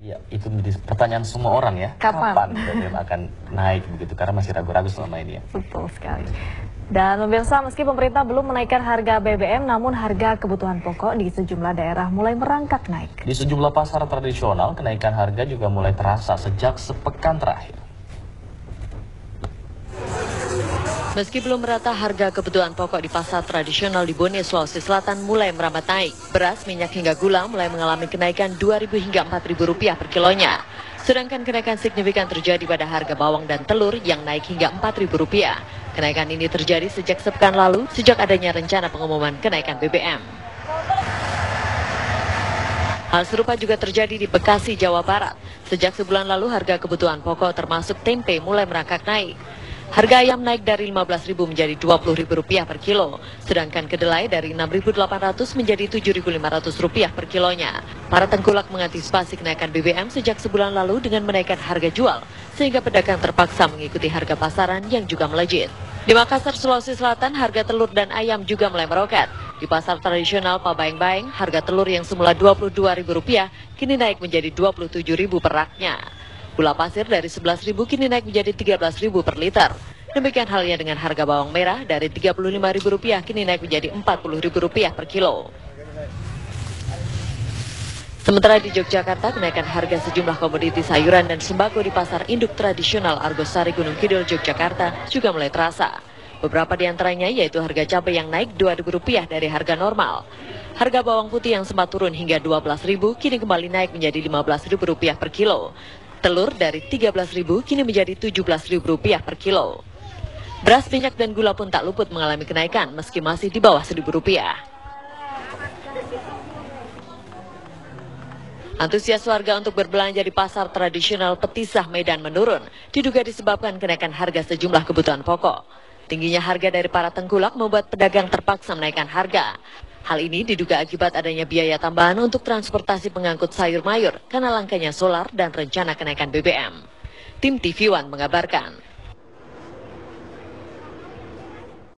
Ya, itu menjadi pertanyaan semua orang ya. Kapan BBM akan naik begitu? Karena masih ragu-ragu selama ini ya. Betul sekali. Dan pemirsa, meski pemerintah belum menaikkan harga BBM, namun harga kebutuhan pokok di sejumlah daerah mulai merangkak naik. Di sejumlah pasar tradisional, kenaikan harga juga mulai terasa sejak sepekan terakhir. Meski belum merata, harga kebutuhan pokok di pasar tradisional di Bone, Sulawesi Selatan mulai merambat naik. Beras, minyak hingga gula mulai mengalami kenaikan Rp2.000 hingga Rp4.000 per kilonya. Sedangkan kenaikan signifikan terjadi pada harga bawang dan telur yang naik hingga Rp4.000. Kenaikan ini terjadi sejak sepekan lalu, sejak adanya rencana pengumuman kenaikan BBM. Hal serupa juga terjadi di Bekasi, Jawa Barat. Sejak sebulan lalu, harga kebutuhan pokok termasuk tempe mulai merangkak naik. Harga ayam naik dari Rp15.000 menjadi Rp20.000 per kilo, sedangkan kedelai dari Rp6.800 menjadi Rp7.500 per kilonya. Para tengkulak mengantisipasi kenaikan BBM sejak sebulan lalu dengan menaikkan harga jual, sehingga pedagang terpaksa mengikuti harga pasaran yang juga melejit. Di Makassar, Sulawesi Selatan, harga telur dan ayam juga mulai meroket. Di pasar tradisional Pabaeng-Baeng, harga telur yang semula Rp22.000 kini naik menjadi Rp27.000 per raknya. Gula pasir dari Rp11.000 kini naik menjadi Rp13.000 per liter. Demikian halnya dengan harga bawang merah dari Rp35.000 kini naik menjadi Rp40.000 per kilo. Sementara di Yogyakarta, kenaikan harga sejumlah komoditi sayuran dan sembako di pasar induk tradisional Argosari Gunung Kidul, Yogyakarta juga mulai terasa. Beberapa di antaranya yaitu harga cabai yang naik Rp2.000 dari harga normal. Harga bawang putih yang sempat turun hingga Rp12.000 kini kembali naik menjadi Rp15.000 per kilo. Telur dari Rp13.000 kini menjadi Rp17.000 per kilo. Beras, minyak, dan gula pun tak luput mengalami kenaikan meski masih di bawah Rp1.000. Antusias warga untuk berbelanja di pasar tradisional Petisah, Medan menurun, diduga disebabkan kenaikan harga sejumlah kebutuhan pokok. Tingginya harga dari para tengkulak membuat pedagang terpaksa menaikkan harga. Hal ini diduga akibat adanya biaya tambahan untuk transportasi pengangkut sayur mayur karena langkanya solar dan rencana kenaikan BBM. Tim TV One mengabarkan.